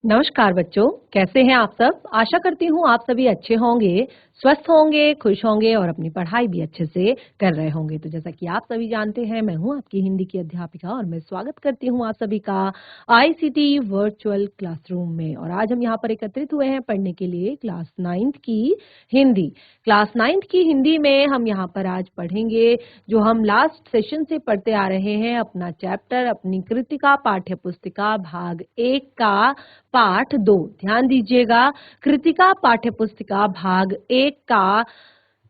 नमस्कार बच्चों, कैसे हैं आप सब? आशा करती हूँ आप सभी अच्छे होंगे, स्वस्थ होंगे, खुश होंगे और अपनी पढ़ाई भी अच्छे से कर रहे होंगे। तो जैसा कि आप सभी जानते हैं, मैं हूँ आपकी हिंदी की अध्यापिका और मैं स्वागत करती हूँ आप सभी का आईसीटी वर्चुअल क्लासरूम में। और आज हम यहाँ पर एकत्रित हुए हैं पढ़ने के लिए क्लास 9th की हिंदी। क्लास 9th की हिंदी में हम यहाँ पर आज पढ़ेंगे जो हम लास्ट सेशन से पढ़ते आ रहे हैं, अपना चैप्टर, अपनी कृतिका पाठ्य पुस्तिका भाग 1 का पाठ 2। ध्यान दीजिएगा, कृतिका पाठ्य पुस्तिका भाग 1 का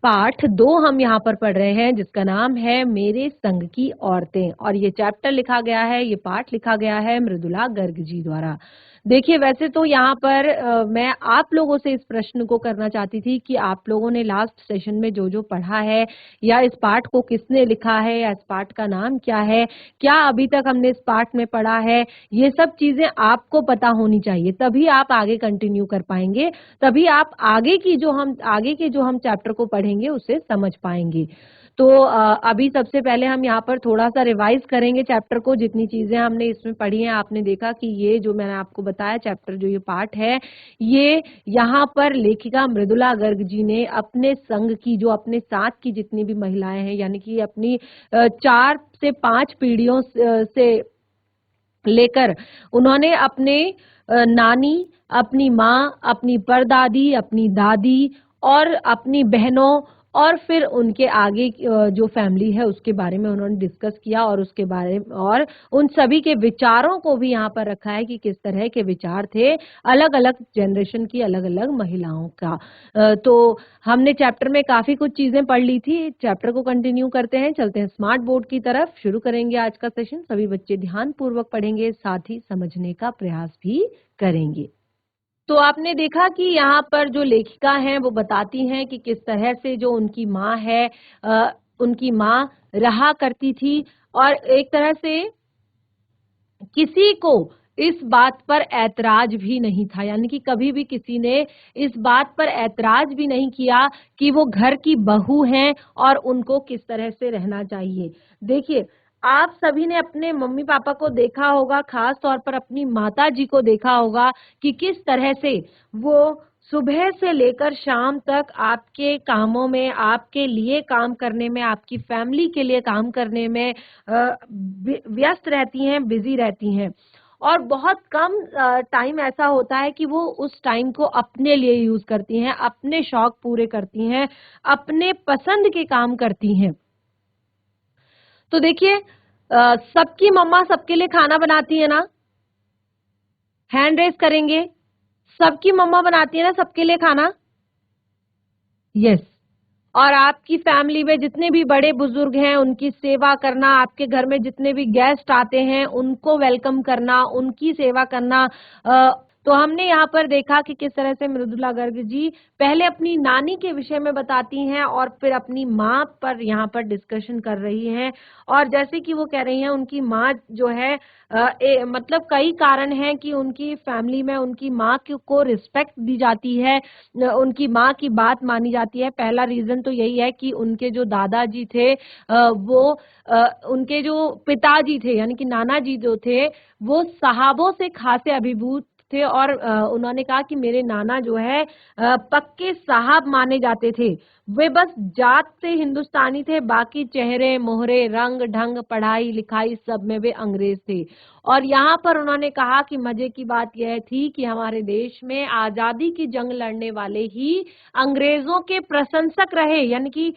पाठ 2 हम यहाँ पर पढ़ रहे हैं, जिसका नाम है मेरे संग की औरतें। और ये चैप्टर लिखा गया है, ये पाठ लिखा गया है मृदुला गर्ग जी द्वारा। देखिए, वैसे तो यहाँ पर मैं आप लोगों से इस प्रश्न को करना चाहती थी कि आप लोगों ने लास्ट सेशन में जो पढ़ा है, या इस पाठ को किसने लिखा है, या इस पाठ का नाम क्या है, क्या अभी तक हमने इस पाठ में पढ़ा है, ये सब चीजें आपको पता होनी चाहिए। तभी आप आगे कंटिन्यू कर पाएंगे, तभी आप आगे के जो हम चैप्टर को पढ़ेंगे उसे समझ पाएंगे। तो अभी सबसे पहले हम यहाँ पर थोड़ा सा रिवाइज करेंगे चैप्टर को। जितनी चीजें हमने इसमें पढ़ी हैं, आपने देखा कि ये जो मैंने आपको बताया चैप्टर, जो ये पाठ है, ये यहाँ पर लेखिका मृदुला गर्ग जी ने अपने संग की, जो अपने साथ की जितनी भी महिलाएं हैं, यानी कि अपनी 4 से 5 पीढ़ियों से लेकर उन्होंने अपने नानी, अपनी माँ, अपनी परदादी, अपनी दादी और अपनी बहनों और फिर उनके आगे जो फैमिली है उसके बारे में उन्होंने डिस्कस किया, और उसके बारे में और उन सभी के विचारों को भी यहाँ पर रखा है कि किस तरह के विचार थे अलग-अलग जनरेशन की अलग-अलग महिलाओं का। तो हमने चैप्टर में काफी कुछ चीजें पढ़ ली थी। चैप्टर को कंटिन्यू करते हैं, चलते हैं स्मार्ट बोर्ड की तरफ, शुरू करेंगे आज का सेशन। सभी बच्चे ध्यान पूर्वक पढ़ेंगे, साथ ही समझने का प्रयास भी करेंगे। तो आपने देखा कि यहाँ पर जो लेखिका हैं वो बताती हैं कि किस तरह से जो उनकी माँ है, उनकी माँ रहा करती थी, और एक तरह से किसी को इस बात पर ऐतराज भी नहीं था, यानी कि कभी भी किसी ने इस बात पर ऐतराज भी नहीं किया कि वो घर की बहू हैं और उनको किस तरह से रहना चाहिए। देखिए, आप सभी ने अपने मम्मी पापा को देखा होगा, खास तौर पर अपनी माता जी को देखा होगा कि किस तरह से वो सुबह से लेकर शाम तक आपके कामों में, आपके लिए काम करने में, आपकी फैमिली के लिए काम करने में व्यस्त रहती हैं, बिजी रहती हैं। और बहुत कम टाइम ऐसा होता है कि वो उस टाइम को अपने लिए यूज करती हैं, अपने शौक पूरे करती हैं, अपने पसंद के काम करती हैं। तो देखिए, सबकी मम्मा सबके लिए खाना बनाती है ना? हैंड रेस करेंगे। सबकी मम्मा बनाती है ना सबके लिए खाना? यस। और आपकी फैमिली में जितने भी बड़े बुजुर्ग हैं उनकी सेवा करना, आपके घर में जितने भी गेस्ट आते हैं उनको वेलकम करना, उनकी सेवा करना। तो हमने यहाँ पर देखा कि किस तरह से मृदुला गर्ग जी पहले अपनी नानी के विषय में बताती हैं और फिर अपनी माँ पर यहाँ पर डिस्कशन कर रही हैं। और जैसे कि वो कह रही हैं, उनकी माँ जो है, मतलब कई कारण हैं कि उनकी फैमिली में उनकी माँ को रिस्पेक्ट दी जाती है, उनकी माँ की बात मानी जाती है। पहला रीजन तो यही है कि उनके जो दादाजी थे, उनके जो पिताजी थे यानी कि नाना जी जो थे, वो साहबों से खासे अभिभूत थे, और उन्होंने कहा कि मेरे नाना जो है पक्के साहब माने जाते थे। वे बस जात से हिंदुस्तानी थे, बाकी चेहरे मोहरे, रंग ढंग, पढ़ाई लिखाई सब में वे अंग्रेज थे। और यहाँ पर उन्होंने कहा कि मजे की बात यह थी कि हमारे देश में आजादी की जंग लड़ने वाले ही अंग्रेजों के प्रशंसक रहे, यानी कि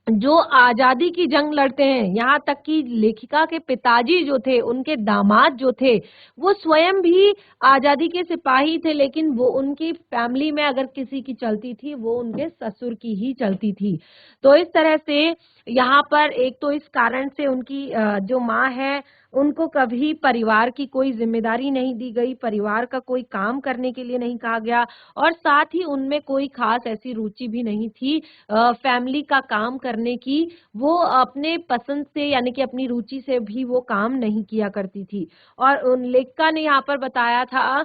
जो आजादी की जंग लड़ते हैं, यहाँ तक कि लेखिका के पिताजी जो थे, उनके दामाद जो थे, वो स्वयं भी आजादी के सिपाही थे, लेकिन वो उनकी फैमिली में अगर किसी की चलती थी वो उनके ससुर की ही चलती थी। तो इस तरह से यहाँ पर एक तो इस कारण से उनकी जो माँ है, उनको कभी परिवार की कोई जिम्मेदारी नहीं दी गई, परिवार का कोई काम करने के लिए नहीं कहा गया, और साथ ही उनमें कोई खास ऐसी रुचि भी नहीं थी फैमिली का काम करने की। वो अपने पसंद से यानी कि अपनी रुचि से भी वो काम नहीं किया करती थी। और उन लेखिका ने यहाँ पर बताया था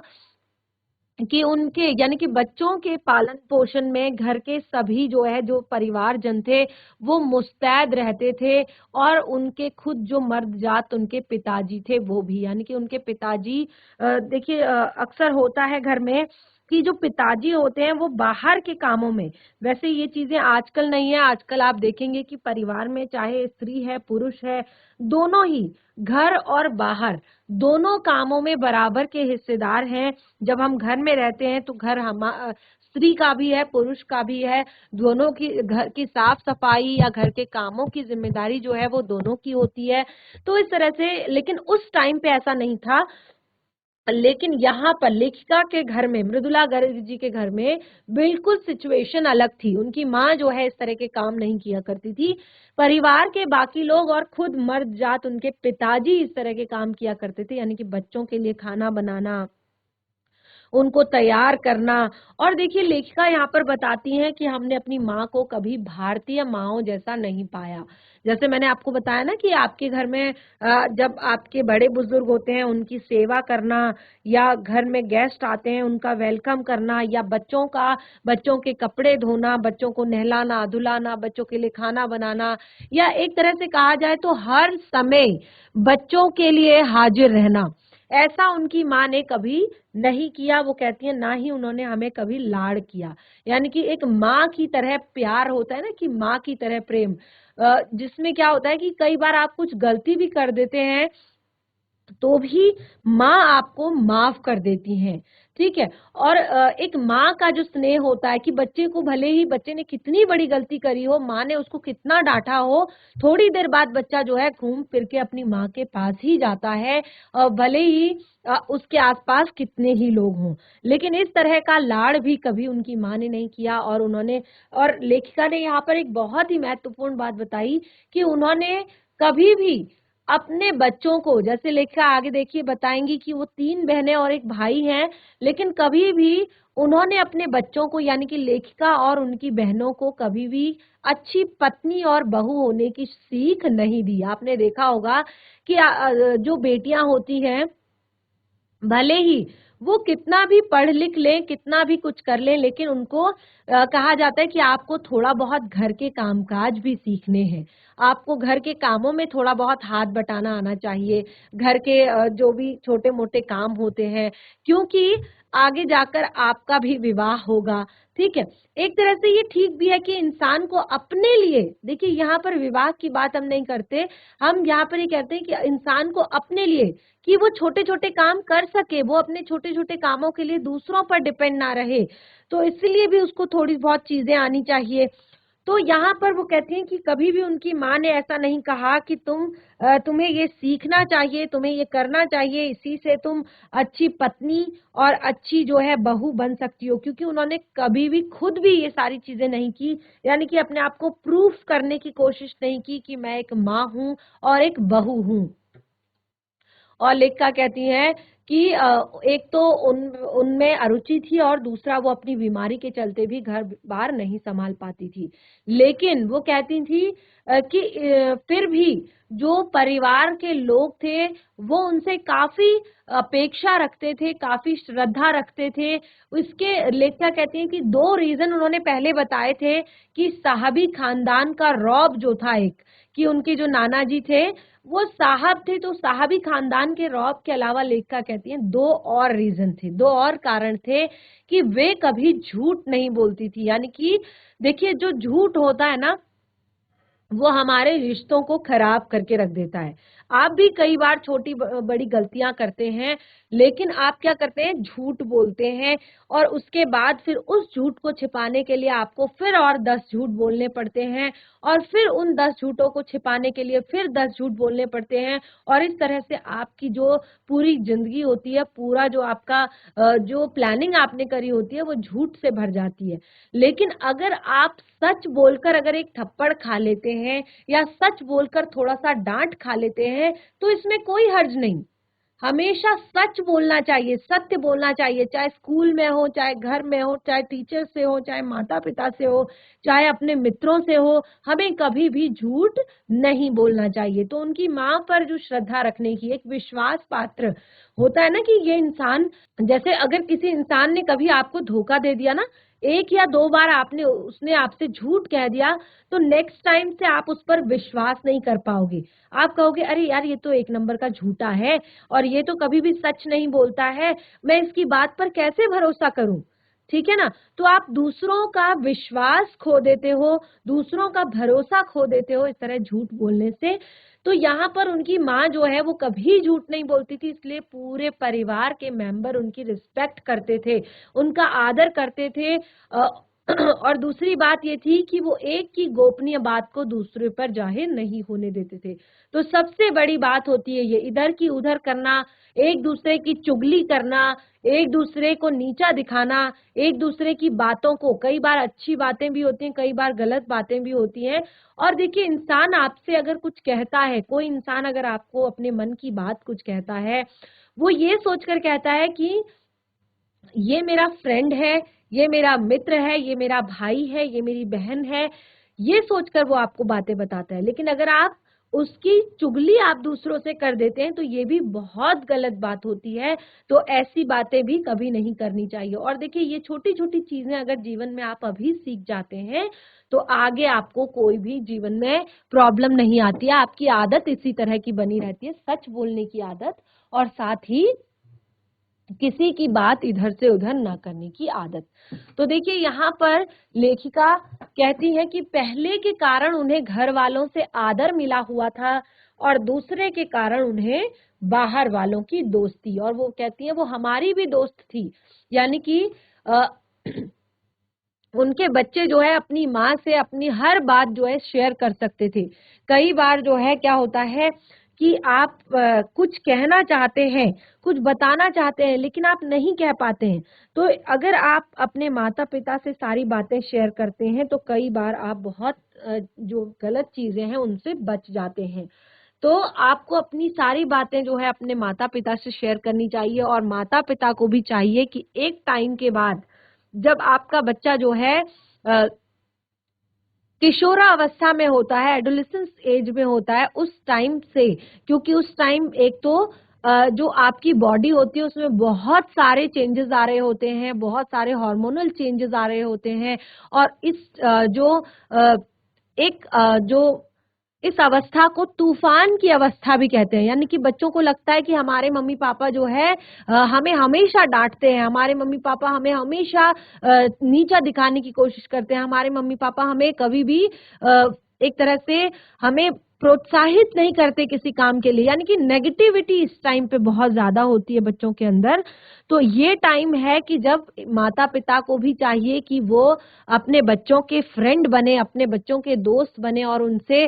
कि उनके यानी कि बच्चों के पालन पोषण में घर के सभी जो है जो परिवारजन थे वो मुस्तैद रहते थे और उनके खुद जो मर्द जात उनके पिताजी थे वो भी यानी कि उनके पिताजी देखिए अक्सर होता है घर में कि जो पिताजी होते हैं वो बाहर के कामों में वैसे ये चीजें आजकल नहीं है आजकल आप देखेंगे कि परिवार में चाहे स्त्री है पुरुष है दोनों ही घर और बाहर दोनों कामों में बराबर के हिस्सेदार हैं जब हम घर में रहते हैं तो घर हम स्त्री का भी है पुरुष का भी है दोनों की घर की साफ सफाई या घर के कामों की जिम्मेदारी जो है वो दोनों की होती है तो इस तरह से लेकिन उस टाइम पे ऐसा नहीं था लेकिन यहाँ पर लेखिका के घर में मृदुला गर्ग जी के घर में बिल्कुल सिचुएशन अलग थी उनकी माँ जो है इस तरह के काम नहीं किया करती थी परिवार के बाकी लोग और खुद मर्द जात उनके पिताजी इस तरह के काम किया करते थे यानी कि बच्चों के लिए खाना बनाना उनको तैयार करना और देखिए लेखिका यहाँ पर बताती हैं कि हमने अपनी माँ को कभी भारतीय माँओं जैसा नहीं पाया जैसे मैंने आपको बताया ना कि आपके घर में जब आपके बड़े बुजुर्ग होते हैं उनकी सेवा करना या घर में गेस्ट आते हैं उनका वेलकम करना या बच्चों के कपड़े धोना बच्चों को नहलाना धुलाना बच्चों के लिए खाना बनाना या एक तरह से कहा जाए तो हर समय बच्चों के लिए हाजिर रहना ऐसा उनकी माँ ने कभी नहीं किया वो कहती है ना ही उन्होंने हमें कभी लाड़ किया यानी कि एक माँ की तरह प्यार होता है ना कि माँ की तरह प्रेम जिसमें क्या होता है कि कई बार आप कुछ गलती भी कर देते हैं तो भी माँ आपको माफ कर देती हैं ठीक है और एक माँ का जो स्नेह होता है कि बच्चे को भले ही बच्चे ने कितनी बड़ी गलती करी हो माँ ने उसको कितना डांटा हो थोड़ी देर बाद बच्चा जो है घूम फिर के अपनी माँ के पास ही जाता है भले ही उसके आसपास कितने ही लोग हों लेकिन इस तरह का लाड़ भी कभी उनकी माँ ने नहीं किया और उन्होंने और लेखिका ने यहाँ पर एक बहुत ही महत्वपूर्ण बात बताई कि उन्होंने कभी भी अपने बच्चों को जैसे लेखिका आगे देखिए बताएंगी कि वो 3 बहनें और एक भाई हैं लेकिन कभी भी उन्होंने अपने बच्चों को यानी कि लेखिका और उनकी बहनों को कभी भी अच्छी पत्नी और बहू होने की सीख नहीं दी आपने देखा होगा कि जो बेटियां होती हैं भले ही वो कितना भी पढ़ लिख लें कितना भी कुछ कर लें लेकिन उनको कहा जाता है कि आपको थोड़ा बहुत घर के कामकाज भी सीखने हैं आपको घर के कामों में थोड़ा बहुत हाथ बटाना आना चाहिए घर के जो भी छोटे मोटे काम होते हैं क्योंकि आगे जाकर आपका भी विवाह होगा ठीक है एक तरह से ये ठीक भी है कि इंसान को अपने लिए देखिए यहाँ पर विवाह की बात हम नहीं करते हम यहाँ पर ये कहते हैं कि इंसान को अपने लिए कि वो छोटे छोटे काम कर सके वो अपने छोटे छोटे कामों के लिए दूसरों पर डिपेंड ना रहे तो इसलिए भी उसको थोड़ी बहुत चीजें आनी चाहिए तो यहाँ पर वो कहती हैं कि कभी भी उनकी माँ ने ऐसा नहीं कहा कि तुम्हें ये सीखना चाहिए तुम्हें ये करना चाहिए इसी से तुम अच्छी पत्नी और अच्छी जो है बहू बन सकती हो क्योंकि उन्होंने कभी भी खुद भी ये सारी चीजें नहीं की यानी कि अपने आप को प्रूफ करने की कोशिश नहीं की कि मैं एक माँ हूँ और एक बहू हूँ और लेखिका कहती हैं कि एक तो उनमें अरुचि थी और दूसरा वो अपनी बीमारी के चलते भी घर बार नहीं संभाल पाती थी लेकिन वो कहती थी कि फिर भी जो परिवार के लोग थे वो उनसे काफी अपेक्षा रखते थे काफी श्रद्धा रखते थे इसके लेखिका कहती हैं कि 2 रीजन उन्होंने पहले बताए थे कि साहबी खानदान का रौब जो था एक कि उनके जो नाना जी थे वो साहब थे तो साहबी खानदान के रौब के अलावा लेखिका कहती हैं 2 और रीजन थे 2 और कारण थे कि वे कभी झूठ नहीं बोलती थी यानी कि देखिए जो झूठ होता है ना वो हमारे रिश्तों को खराब करके रख देता है आप भी कई बार छोटी बड़ी गलतियां करते हैं लेकिन आप क्या करते हैं झूठ बोलते हैं और उसके बाद फिर उस झूठ को छिपाने के लिए आपको फिर और 10 झूठ बोलने पड़ते हैं और फिर उन 10 झूठों को छिपाने के लिए फिर 10 झूठ बोलने पड़ते हैं और इस तरह से आपकी जो पूरी जिंदगी होती है पूरा जो आपका जो प्लानिंग आपने करी होती है वो झूठ से भर जाती है लेकिन अगर आप सच बोलकर अगर एक थप्पड़ खा लेते हैं या सच बोलकर थोड़ा सा डांट खा लेते हैं तो इसमें कोई हर्ज नहीं हमेशा सच बोलना चाहिए सत्य बोलना चाहिए चाहे स्कूल में हो चाहे घर में हो चाहे टीचर से हो चाहे माता पिता से हो चाहे अपने मित्रों से हो हमें कभी भी झूठ नहीं बोलना चाहिए तो उनकी माँ पर जो श्रद्धा रखने की एक विश्वास पात्र होता है ना कि ये इंसान, जैसे अगर किसी इंसान ने कभी आपको धोखा दे दिया ना, एक या दो बार उसने आपसे झूठ कह दिया, तो नेक्स्ट टाइम से आप उस पर विश्वास नहीं कर पाओगे। आप कहोगे अरे यार ये तो एक नंबर का झूठा है और ये तो कभी भी सच नहीं बोलता है, मैं इसकी बात पर कैसे भरोसा करूं। ठीक है ना। तो आप दूसरों का विश्वास खो देते हो, दूसरों का भरोसा खो देते हो इस तरह झूठ बोलने से। तो यहाँ पर उनकी माँ जो है वो कभी झूठ नहीं बोलती थी, इसलिए पूरे परिवार के मेंबर उनकी रिस्पेक्ट करते थे, उनका आदर करते थे। और दूसरी बात ये थी कि वो एक की गोपनीय बात को दूसरे पर जाहिर नहीं होने देते थे। तो सबसे बड़ी बात होती है ये इधर की उधर करना, एक दूसरे की चुगली करना, एक दूसरे को नीचा दिखाना, एक दूसरे की बातों को, कई बार अच्छी बातें भी होती हैं, कई बार गलत बातें भी होती हैं। और देखिए इंसान आपसे अगर कुछ कहता है, कोई इंसान अगर आपको अपने मन की बात कुछ कहता है, वो ये सोचकर कहता है कि ये मेरा फ्रेंड है, ये मेरा मित्र है, ये मेरा भाई है, ये मेरी बहन है, ये सोचकर वो आपको बातें बताता है। लेकिन अगर आप उसकी चुगली आप दूसरों से कर देते हैं तो ये भी बहुत गलत बात होती है। तो ऐसी बातें भी कभी नहीं करनी चाहिए। और देखिए ये छोटी छोटी चीजें अगर जीवन में आप अभी सीख जाते हैं तो आगे आपको कोई भी जीवन में प्रॉब्लम नहीं आती है। आपकी आदत इसी तरह की बनी रहती है, सच बोलने की आदत, और साथ ही किसी की बात इधर से उधर ना करने की आदत। तो देखिए यहाँ पर लेखिका कहती है कि पहले के कारण उन्हें घर वालों से आदर मिला हुआ था और दूसरे के कारण उन्हें बाहर वालों की दोस्ती, और वो कहती है वो हमारी भी दोस्त थी। यानी कि उनके बच्चे जो है अपनी माँ से अपनी हर बात जो है शेयर कर सकते थे। कई बार जो है क्या होता है कि आप कुछ कहना चाहते हैं, कुछ बताना चाहते हैं, लेकिन आप नहीं कह पाते हैं। तो अगर आप अपने माता पिता से सारी बातें शेयर करते हैं तो कई बार आप बहुत जो गलत चीजें हैं उनसे बच जाते हैं। तो आपको अपनी सारी बातें जो है अपने माता पिता से शेयर करनी चाहिए, और माता पिता को भी चाहिए कि एक टाइम के बाद जब आपका बच्चा जो है किशोरावस्था में होता है, एडोलेसेंस एज में होता है, उस टाइम से, क्योंकि उस टाइम एक तो जो आपकी बॉडी होती है उसमें बहुत सारे चेंजेस आ रहे होते हैं, बहुत सारे हार्मोनल चेंजेस आ रहे होते हैं। और जो इस अवस्था को तूफान की अवस्था भी कहते हैं। यानी कि बच्चों को लगता है कि हमारे मम्मी पापा जो है हमें हमेशा डांटते हैं, हमारे मम्मी पापा हमें हमेशा नीचा दिखाने की कोशिश करते हैं, हमारे मम्मी पापा हमें कभी भी एक तरह से हमें प्रोत्साहित नहीं करते किसी काम के लिए। यानी कि नेगेटिविटी इस टाइम पे बहुत ज्यादा होती है बच्चों के अंदर। तो ये टाइम है कि जब माता पिता को भी चाहिए कि वो अपने बच्चों के फ्रेंड बने, अपने बच्चों के दोस्त बने, और उनसे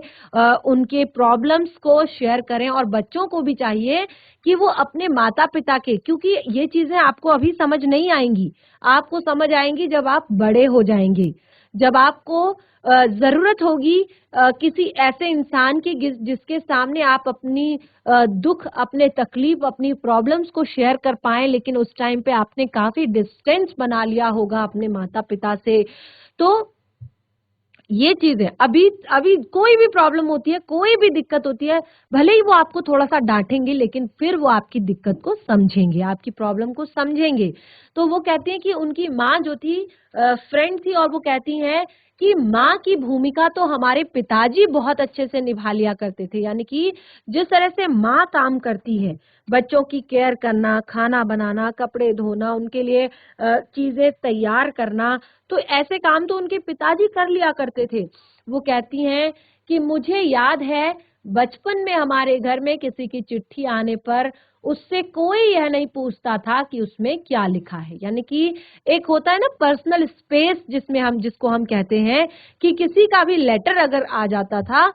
उनके प्रॉब्लम्स को शेयर करें। और बच्चों को भी चाहिए कि वो अपने माता पिता के, क्योंकि ये चीजें आपको अभी समझ नहीं आएंगी, आपको समझ आएंगी जब आप बड़े हो जाएंगे, जब आपको जरूरत होगी किसी ऐसे इंसान की जिसके सामने आप अपनी दुख, अपने तकलीफ, अपनी प्रॉब्लम्स को शेयर कर पाए, लेकिन उस टाइम पे आपने काफी डिस्टेंस बना लिया होगा अपने माता पिता से। तो ये चीज है, अभी अभी कोई भी प्रॉब्लम होती है, कोई भी दिक्कत होती है, भले ही वो आपको थोड़ा सा डांटेंगे लेकिन फिर वो आपकी दिक्कत को समझेंगे, आपकी प्रॉब्लम को समझेंगे। तो वो कहती हैं कि उनकी माँ जो थी फ्रेंड थी, और वो कहती हैं कि माँ की भूमिका तो हमारे पिताजी बहुत अच्छे से निभा लिया करते थे। यानी कि जिस तरह से माँ काम करती है, बच्चों की केयर करना, खाना बनाना, कपड़े धोना, उनके लिए चीजें तैयार करना, तो ऐसे काम तो उनके पिताजी कर लिया करते थे। वो कहती हैं कि मुझे याद है बचपन में हमारे घर में किसी की चिट्ठी आने पर उससे कोई यह नहीं पूछता था कि उसमें क्या लिखा है। यानी कि एक होता है ना पर्सनल स्पेस, जिसको हम कहते हैं कि किसी का भी लेटर अगर आ जाता था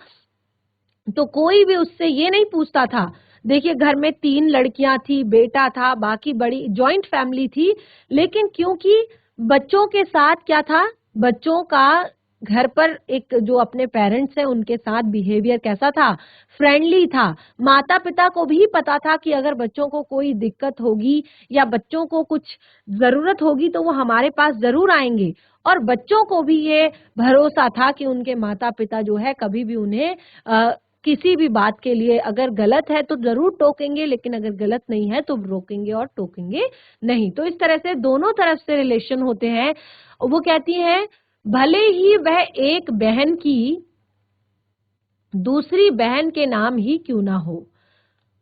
तो कोई भी उससे ये नहीं पूछता था। देखिए घर में 3 लड़कियां थी, बेटा था, बाकी बड़ी जॉइंट फैमिली थी, लेकिन क्योंकि बच्चों के साथ क्या था, बच्चों का घर पर एक जो अपने पेरेंट्स हैं उनके साथ बिहेवियर कैसा था, फ्रेंडली था। माता पिता को भी पता था कि अगर बच्चों को कोई दिक्कत होगी या बच्चों को कुछ जरूरत होगी तो वो हमारे पास जरूर आएंगे। और बच्चों को भी ये भरोसा था कि उनके माता पिता जो है कभी भी उन्हें किसी भी बात के लिए अगर गलत है तो जरूर टोकेंगे, लेकिन अगर गलत नहीं है तो रोकेंगे और टोकेंगे नहीं। तो इस तरह से दोनों तरफ से रिलेशन होते हैं। वो कहती हैं भले ही वह एक बहन की दूसरी बहन के नाम ही क्यों ना हो,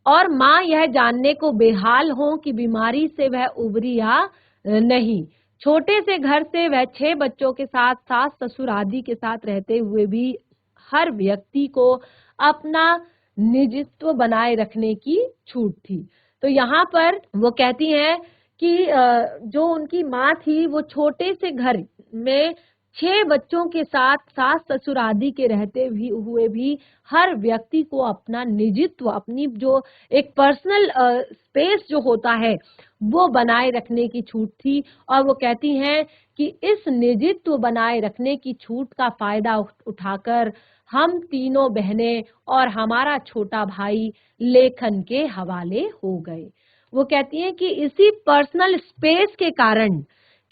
और माँ यह जानने को बेहाल हो कि बीमारी से वह उबरी या नहीं। छोटे से घर से वह 6 बच्चों के साथ सास ससुर आदि के साथ रहते हुए भी हर व्यक्ति को अपना निजत्व बनाए रखने की छूट थी। तो यहाँ पर वो कहती हैं कि जो उनकी माँ थी वो छोटे से घर में 6 बच्चों के साथ सास ससुर आदि के रहते भी हुए भी हर व्यक्ति को अपना निजत्व, अपनी जो एक पर्सनल स्पेस जो होता है वो बनाए रखने की छूट थी। और वो कहती हैं कि इस निजत्व बनाए रखने की छूट का फायदा उठाकर हम तीनों बहनें और हमारा छोटा भाई लेखन के हवाले हो गए। वो कहती हैं कि इसी पर्सनल स्पेस के कारण,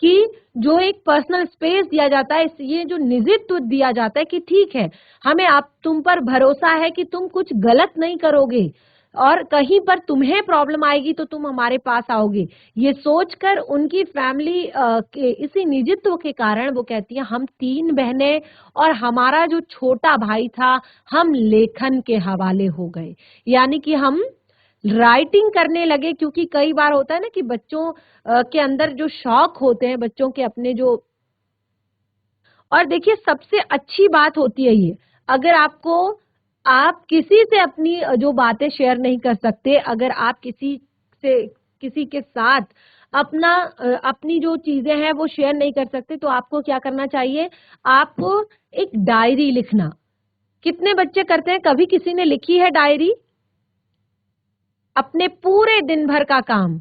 कि जो एक पर्सनल स्पेस दिया जाता है, ये जो निजत्व दिया जाता है कि ठीक है हमें आप तुम पर भरोसा है कि तुम कुछ गलत नहीं करोगे और कहीं पर तुम्हें प्रॉब्लम आएगी तो तुम हमारे पास आओगे, ये सोचकर उनकी फैमिली के इसी निजत्व के कारण वो कहती है हम 3 बहनें और हमारा जो छोटा भाई था हम लेखन के हवाले हो गए। यानी कि हम राइटिंग करने लगे, क्योंकि कई बार होता है ना कि बच्चों के अंदर जो शौक होते हैं, बच्चों के अपने जो, और देखिए सबसे अच्छी बात होती है ये, अगर आप किसी से अपनी जो बातें शेयर नहीं कर सकते, अगर आप किसी के साथ अपनी जो चीजें हैं वो शेयर नहीं कर सकते, तो आपको क्या करना चाहिए, आपको एक डायरी लिखना। कितने बच्चे करते हैं, कभी किसी ने लिखी है डायरी अपने पूरे दिन भर का काम?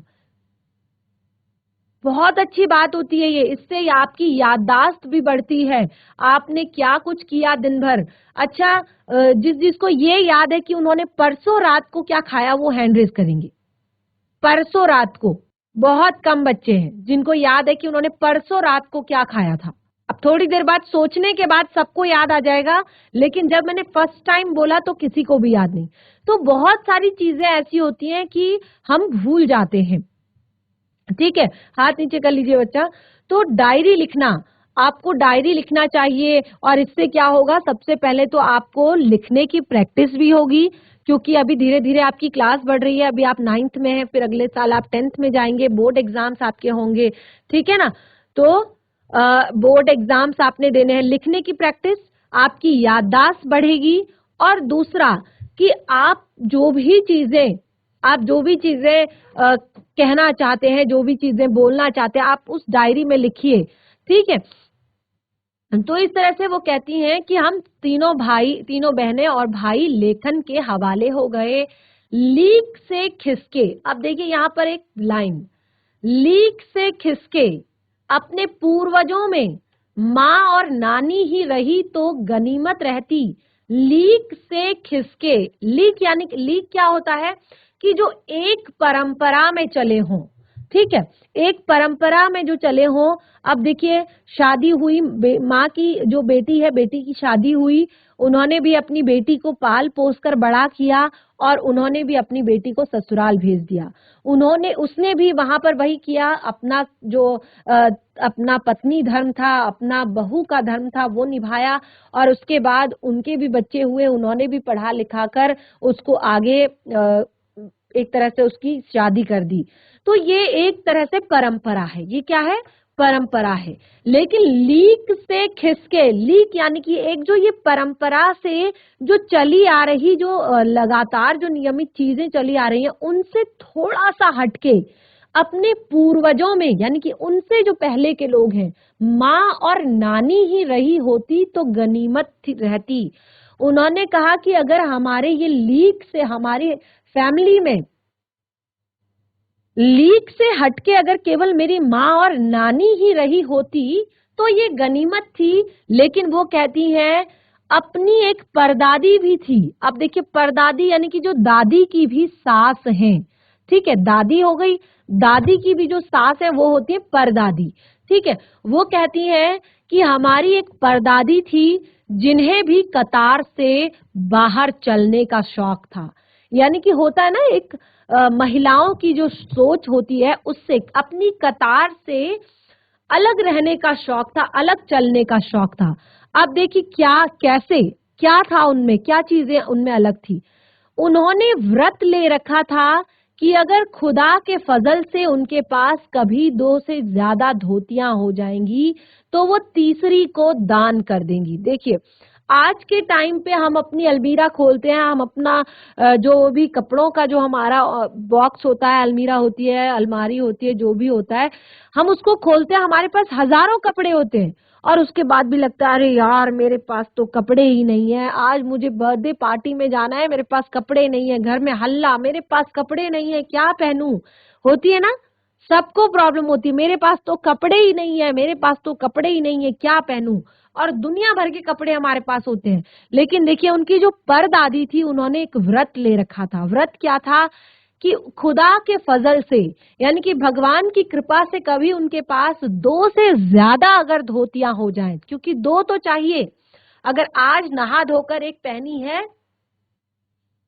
बहुत अच्छी बात होती है ये, इससे आपकी याददाश्त भी बढ़ती है, आपने क्या कुछ किया दिन भर। अच्छा, जिसको ये याद है कि उन्होंने परसों रात को क्या खाया वो हैंड रेज करेंगे। परसों रात को बहुत कम बच्चे हैं जिनको याद है कि उन्होंने परसों रात को क्या खाया था। अब थोड़ी देर बाद सोचने के बाद सबको याद आ जाएगा, लेकिन जब मैंने फर्स्ट टाइम बोला तो किसी को भी याद नहीं। तो बहुत सारी चीजें ऐसी होती हैं कि हम भूल जाते हैं। ठीक है, हाथ नीचे कर लीजिए बच्चा। तो डायरी लिखना, आपको डायरी लिखना चाहिए, और इससे क्या होगा, सबसे पहले तो आपको लिखने की प्रैक्टिस भी होगी, क्योंकि अभी धीरे धीरे आपकी क्लास बढ़ रही है, अभी आप 9th में हैं, फिर अगले साल आप 10th में जाएंगे, बोर्ड एग्जाम्स आपके होंगे, ठीक है ना। तो बोर्ड एग्जाम्स आपने देने हैं, लिखने की प्रैक्टिस, आपकी याददाश्त बढ़ेगी। और दूसरा कि आप जो भी चीजें कहना चाहते हैं, जो भी चीजें बोलना चाहते हैं, आप उस डायरी में लिखिए, ठीक है। तो इस तरह से वो कहती हैं कि हम तीनों बहनें और भाई लेखन के हवाले हो गए। लीक से खिसके, अब देखिए यहाँ पर एक लाइन, लीक से खिसके अपने पूर्वजों में माँ और नानी ही रही तो गनीमत रहती। लीक से खिसके, लीक यानी लीक क्या होता है कि जो एक परंपरा में चले हों, ठीक है, एक परंपरा में जो चले हों। अब देखिए शादी हुई, माँ की जो बेटी है, बेटी की शादी हुई, उन्होंने भी अपनी बेटी को पाल पोस कर बड़ा किया और उन्होंने भी अपनी बेटी को ससुराल भेज दिया। उसने भी वहां पर वही किया, अपना जो अपना पत्नी धर्म था, अपना बहू का धर्म था वो निभाया, और उसके बाद उनके भी बच्चे हुए, उन्होंने भी पढ़ा लिखा कर उसको आगे एक तरह से उसकी शादी कर दी। तो ये एक तरह से परंपरा है, ये क्या है, परंपरा है। लेकिन लीक से खिसके, लीक यानी कि एक जो ये परंपरा से जो चली आ रही, जो लगातार जो नियमित चीजें चली आ रही हैं, उनसे थोड़ा सा हटके अपने पूर्वजों में, यानी कि उनसे जो पहले के लोग हैं, माँ और नानी ही रही होती तो गनीमत रहती। उन्होंने कहा कि अगर हमारे ये लीक से, हमारी फैमिली में लीक से हटके अगर केवल मेरी माँ और नानी ही रही होती तो ये गनीमत थी। लेकिन वो कहती हैं अपनी एक परदादी भी थी। अब देखिए परदादी यानी कि जो दादी की भी सास हैं, ठीक है, दादी हो गई, दादी की भी जो सास है वो होती है परदादी, ठीक है। वो कहती हैं कि हमारी एक परदादी थी जिन्हें भी कतार से बाहर चलने का शौक था। यानी कि होता है ना, एक महिलाओं की जो सोच होती है उससे अपनी कतार से अलग रहने का शौक था, अलग चलने का शौक था। अब देखिए कैसे, क्या था उनमें, क्या चीजें उनमें अलग थी। उन्होंने व्रत ले रखा था कि अगर खुदा के फजल से उनके पास कभी 2 से ज्यादा धोतियां हो जाएंगी तो वो तीसरी को दान कर देंगी। देखिए, आज के टाइम पे हम अपनी अलमीरा खोलते हैं, हम अपना जो भी कपड़ों का जो हमारा बॉक्स होता है, अलमीरा होती है, अलमारी होती है, जो भी होता है, हम उसको खोलते हैं, हमारे पास हजारों कपड़े होते हैं और उसके बाद भी लगता है अरे यार मेरे पास तो कपड़े ही नहीं है, आज मुझे बर्थडे पार्टी में जाना है, मेरे पास कपड़े नहीं है, घर में हल्ला, मेरे पास कपड़े नहीं है, क्या पहनूं। होती है ना, सबको प्रॉब्लम होती है, मेरे पास तो कपड़े ही नहीं है, मेरे पास तो कपड़े ही नहीं है, क्या पहनूं। और दुनिया भर के कपड़े हमारे पास होते हैं। लेकिन देखिए, उनकी जो परदादी थी उन्होंने एक व्रत ले रखा था। व्रत क्या था कि खुदा के फजल से, यानी कि भगवान की कृपा से कभी उनके पास 2 से ज्यादा अगर धोतियां हो जाएं, क्योंकि 2 तो चाहिए। अगर आज नहा धोकर एक पहनी है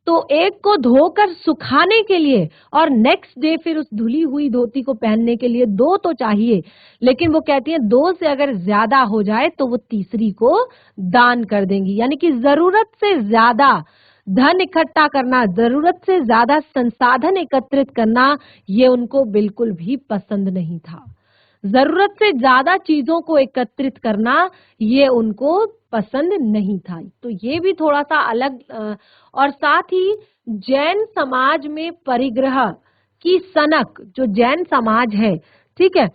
तो एक को धोकर सुखाने के लिए और नेक्स्ट डे फिर उस धुली हुई धोती को पहनने के लिए 2 तो चाहिए। लेकिन वो कहती है 2 से अगर ज्यादा हो जाए तो वो तीसरी को दान कर देंगी। यानी कि जरूरत से ज्यादा धन इकट्ठा करना, जरूरत से ज्यादा संसाधन एकत्रित करना, ये उनको बिल्कुल भी पसंद नहीं था। जरूरत से ज्यादा चीजों को एकत्रित करना ये उनको पसंद नहीं था। तो ये भी थोड़ा सा अलग और साथ ही जैन समाज में परिग्रह की सनक, जो जैन समाज है, ठीक है,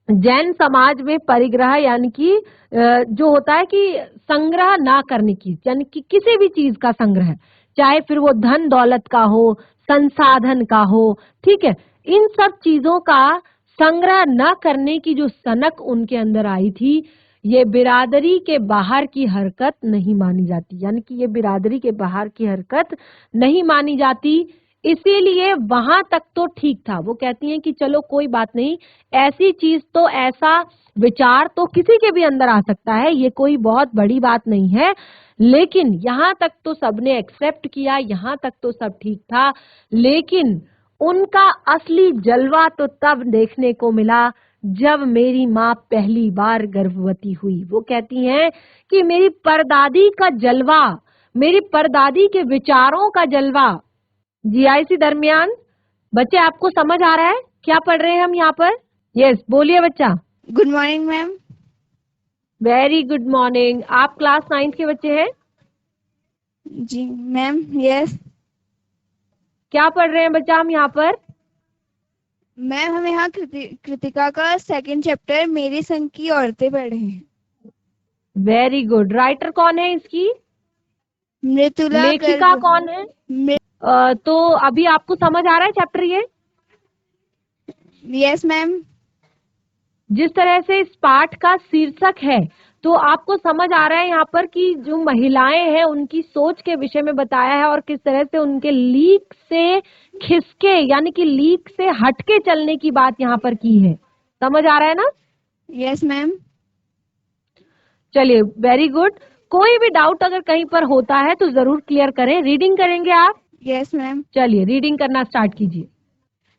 जैन समाज में परिग्रह यानी कि जो होता है कि संग्रह ना करने की, यानी कि किसी भी चीज का संग्रह, चाहे फिर वो धन दौलत का हो, संसाधन का हो, ठीक है, इन सब चीजों का संग्रह न करने की जो सनक उनके अंदर आई थी, ये बिरादरी के बाहर की हरकत नहीं मानी जाती। यानी कि ये बिरादरी के बाहर की हरकत नहीं मानी जाती, इसीलिए वहां तक तो ठीक था। वो कहती हैं कि चलो कोई बात नहीं, ऐसी चीज तो, ऐसा विचार तो किसी के भी अंदर आ सकता है, ये कोई बहुत बड़ी बात नहीं है। लेकिन यहाँ तक तो सबने एक्सेप्ट किया, यहाँ तक तो सब ठीक था। लेकिन उनका असली जलवा तो तब देखने को मिला जब मेरी माँ पहली बार गर्भवती हुई। वो कहती हैं कि मेरी परदादी का जलवा, मेरी परदादी के विचारों का जलवा। जीआईसी दरमियान बच्चे, आपको समझ आ रहा है क्या पढ़ रहे हैं हम यहाँ पर? यस, बोलिए बच्चा। Good morning ma'am. Very good morning. आप क्लास 9th के बच्चे हैं? जी मैम, यस क्या पढ़ रहे हैं बच्चा हम यहाँ पर? मैम, हम यहाँ कृतिका का 2nd चैप्टर मेरी संग की औरतें पढ़े हैं। Very good. राइटर कौन है इसकी? मृदुला लेखिका कौन है? तो अभी आपको समझ आ रहा है चैप्टर ये? Yes ma'am. जिस तरह से इस पाठ का शीर्षक है, तो आपको समझ आ रहा है यहाँ पर कि जो महिलाएं हैं उनकी सोच के विषय में बताया है और किस तरह से उनके लीक से खिसके, यानी कि लीक से हटके चलने की बात यहाँ पर की है। समझ आ रहा है ना? Yes ma'am. चलिए, वेरी गुड। कोई भी डाउट अगर कहीं पर होता है तो जरूर क्लियर करें। रीडिंग करेंगे आप? Yes ma'am. चलिए, रीडिंग करना स्टार्ट कीजिए।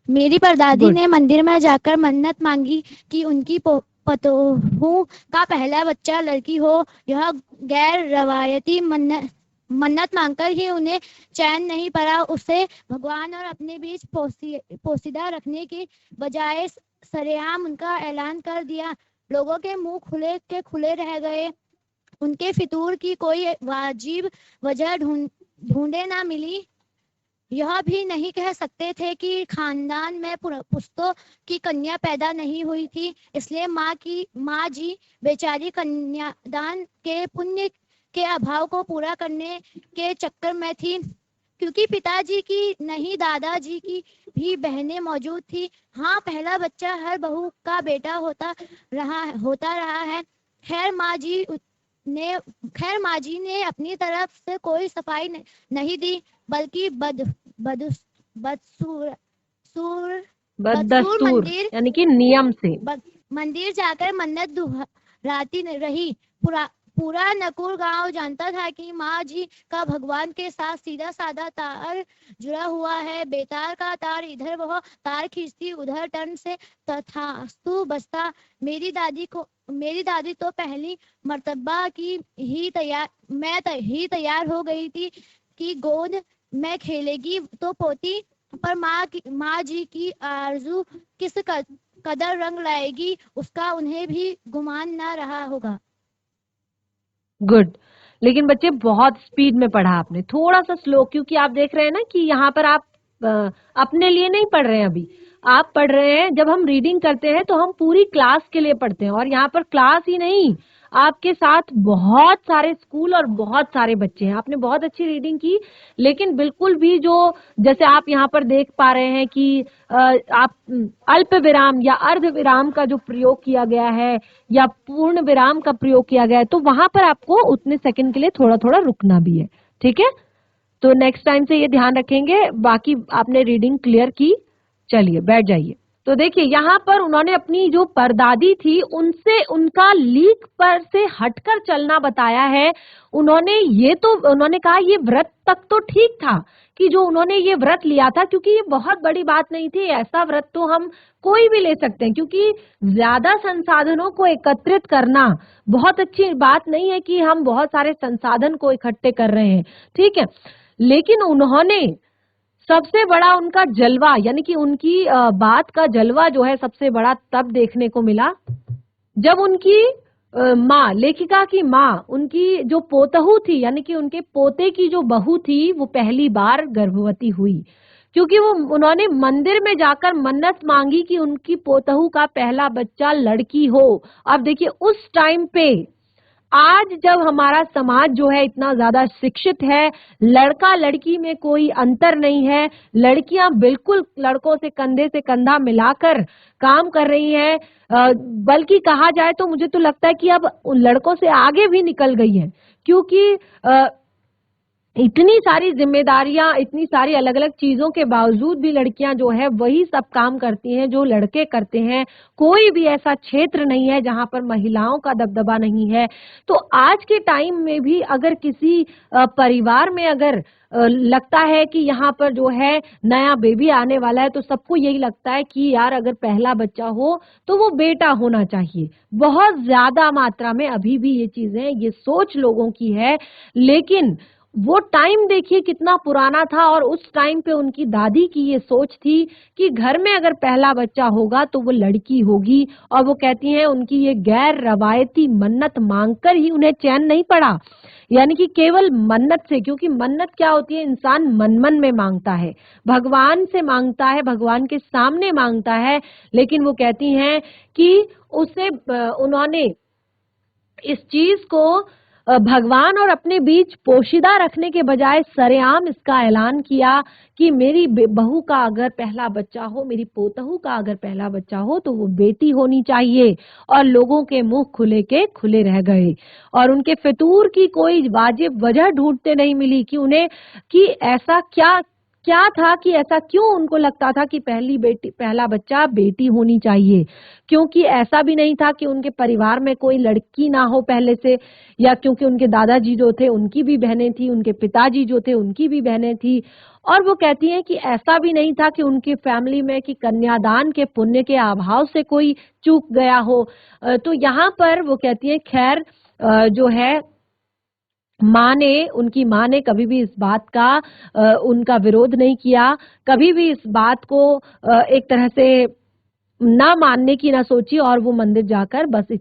मेरी परदादी गुड। ने मंदिर में जाकर मन्नत मांगी कि उनकी पतोहू का पहला बच्चा लड़की हो। यह गैर रवायती मन्नत मांगकर ही उन्हें चैन नहीं पड़ा। उसे भगवान और अपने बीच पोशीदा रखने की बजाय सरेआम उनका ऐलान कर दिया। लोगों के मुंह खुले के खुले रह गए। उनके फितूर की कोई वाजिब वजह ढूंढे ना मिली। यह भी नहीं कह सकते थे कि खानदान में पुश्तों की कन्या पैदा नहीं हुई थी, इसलिए माँ जी बेचारी कन्यादान के पुण्य के अभाव को पूरा करने के चक्कर में थी। क्योंकि पिताजी की नहीं दादाजी की भी बहनें मौजूद थी। हाँ, पहला बच्चा हर बहू का बेटा होता रहा है। खैर माँ जी ने अपनी तरफ से कोई सफाई नहीं दी, बल्कि बदस्तूर मंदिर यानी कि नियम से मंदिर जाकर मन्नत दुहराती रही। पूरा नकुल गांव जानता था कि माँ जी का भगवान के साथ सीधा साधा तार जुड़ा हुआ है। बेतार का तार इधर, वह तार खींचती उधर, टन से तथास्तु बसता। मेरी दादी तो पहली मर्तबा की ही तैयार हो गई थी कि गोद में खेलेगी तो पोती, पर माँ जी की आरजू किस कदर रंग लाएगी उसका उन्हें भी गुमान न रहा होगा। गुड। लेकिन बच्चे बहुत स्पीड में पढ़ा आपने, थोड़ा सा स्लो, क्योंकि आप देख रहे हैं ना कि यहाँ पर आप अपने लिए नहीं पढ़ रहे हैं अभी, आप पढ़ रहे हैं। जब हम रीडिंग करते हैं तो हम पूरी क्लास के लिए पढ़ते हैं, और यहाँ पर क्लास ही नहीं, आपके साथ बहुत सारे स्कूल और बहुत सारे बच्चे हैं। आपने बहुत अच्छी रीडिंग की, लेकिन बिल्कुल भी जो जैसे आप यहाँ पर देख पा रहे हैं कि आप अल्प विराम या अर्ध विराम का जो प्रयोग किया गया है या पूर्ण विराम का प्रयोग किया गया है, तो वहां पर आपको उतने सेकंड के लिए थोड़ा थोड़ा रुकना भी है। ठीक है, तो नेक्स्ट टाइम से ये ध्यान रखेंगे। बाकी आपने रीडिंग क्लियर की, चलिए बैठ जाइए। तो देखिए यहाँ पर उन्होंने अपनी जो परदादी थी उनसे उनका लीक पर से हटकर चलना बताया है। उन्होंने कहा ये व्रत तक तो ठीक था कि जो उन्होंने ये व्रत लिया था, क्योंकि ये बहुत बड़ी बात नहीं थी। ऐसा व्रत तो हम कोई भी ले सकते हैं, क्योंकि ज्यादा संसाधनों को एकत्रित करना बहुत अच्छी बात नहीं है कि हम बहुत सारे संसाधन को इकट्ठे कर रहे हैं। ठीक है, लेकिन उन्होंने सबसे बड़ा उनका जलवा, यानी कि उनकी बात का जलवा जो है सबसे बड़ा तब देखने को मिला जब उनकी माँ, लेखिका की माँ, उनकी जो पोतहू थी, यानी कि उनके पोते की जो बहू थी, वो पहली बार गर्भवती हुई। क्योंकि उन्होंने मंदिर में जाकर मन्नत मांगी कि उनकी पोतहू का पहला बच्चा लड़की हो। अब देखिए उस टाइम पे, आज जब हमारा समाज जो है इतना ज्यादा शिक्षित है, लड़का लड़की में कोई अंतर नहीं है, लड़कियां बिल्कुल लड़कों से कंधा मिलाकर काम कर रही हैं, बल्कि कहा जाए तो मुझे तो लगता है कि अब उन लड़कों से आगे भी निकल गई हैं, क्योंकि इतनी सारी जिम्मेदारियां, इतनी सारी अलग अलग चीजों के बावजूद भी लड़कियां जो है वही सब काम करती हैं जो लड़के करते हैं। कोई भी ऐसा क्षेत्र नहीं है जहां पर महिलाओं का दबदबा नहीं है। तो आज के टाइम में भी अगर किसी परिवार में अगर लगता है कि यहाँ पर जो है नया बेबी आने वाला है, तो सबको यही लगता है कि यार अगर पहला बच्चा हो तो वो बेटा होना चाहिए। बहुत ज्यादा मात्रा में अभी भी ये चीजें, ये सोच लोगों की है। लेकिन वो टाइम देखिए कितना पुराना था, और उस टाइम पे उनकी दादी की ये सोच थी कि घर में अगर पहला बच्चा होगा तो वो लड़की होगी। और वो कहती हैं उनकी ये गैर रवायती मन्नत मांगकर ही उन्हें चैन नहीं पड़ा, यानी कि केवल मन्नत से, क्योंकि मन्नत क्या होती है, इंसान मन मन में मांगता है, भगवान से मांगता है, भगवान के सामने मांगता है। लेकिन वो कहती हैं कि उन्होंने इस चीज को भगवान और अपने बीच पोशीदा रखने के बजाय सरेआम इसका ऐलान किया कि मेरी बहू का अगर पहला बच्चा हो, मेरी पोतहू का अगर पहला बच्चा हो तो वो बेटी होनी चाहिए। और लोगों के मुंह खुले के खुले रह गए, और उनके फितूर की कोई वाजिब वजह ढूंढते नहीं मिली कि उन्हें कि ऐसा क्या था, कि ऐसा क्यों उनको लगता था कि पहला बच्चा बेटी होनी चाहिए। क्योंकि ऐसा भी नहीं था कि उनके परिवार में कोई लड़की ना हो पहले से, या क्योंकि उनके दादाजी जो थे उनकी भी बहनें थी, उनके पिताजी जो थे उनकी भी बहनें थी। और वो कहती हैं कि ऐसा भी नहीं था कि उनकी फैमिली में कि कन्यादान के पुण्य के अभाव से कोई चूक गया हो। तो यहाँ पर वो कहती हैं खैर जो है उनकी माँ ने कभी भी इस बात का उनका विरोध नहीं किया, कभी भी इस बात को एक तरह से ना मानने की ना सोची, और वो मंदिर जाकर बस इस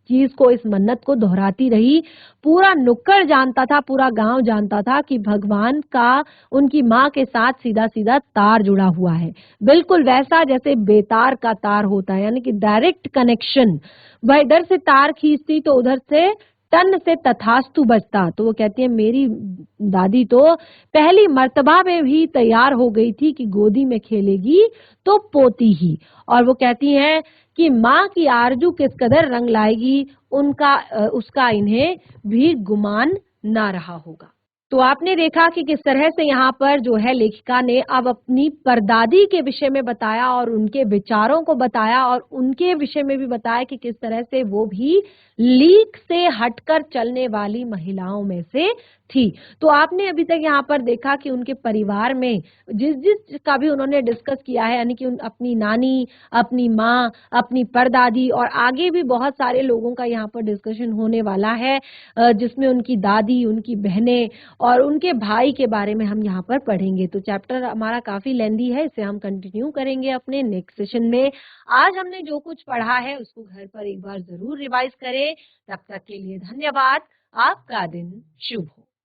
चीज को, इस मन्नत को दोहराती रही। पूरा नुक्कड़ जानता था, पूरा गांव जानता था कि भगवान का उनकी माँ के साथ सीधा सीधा तार जुड़ा हुआ है, बिल्कुल वैसा जैसे बेतार का तार होता है, यानी कि डायरेक्ट कनेक्शन। वह इधर से तार खींचती तो उधर से तन से तथास्तु बजता। तो वो कहती है मेरी दादी तो पहली मर्तबा में भी तैयार हो गई थी कि गोदी में खेलेगी तो पोती ही। और वो कहती हैं कि माँ की आरजू किस कदर रंग लाएगी उसका इन्हें भी गुमान ना रहा होगा। तो आपने देखा कि किस तरह से यहाँ पर जो है लेखिका ने अब अपनी परदादी के विषय में बताया और उनके विचारों को बताया और उनके विषय में भी बताया कि किस तरह से वो भी लीक से हटकर चलने वाली महिलाओं में से थी। तो आपने अभी तक यहाँ पर देखा कि उनके परिवार में जिस का भी उन्होंने डिस्कस किया है, यानी कि अपनी नानी, अपनी माँ, अपनी परदादी और आगे भी बहुत सारे लोगों का यहाँ पर डिस्कशन होने वाला है, जिसमें उनकी दादी, उनकी बहनें और उनके भाई के बारे में हम यहाँ पर पढ़ेंगे। तो चैप्टर हमारा काफी लेंदी है, इसे हम कंटिन्यू करेंगे अपने नेक्स्ट सेशन में। आज हमने जो कुछ पढ़ा है उसको घर पर एक बार जरूर रिवाइज करें। तब तक के लिए धन्यवाद। आपका दिन शुभ हो।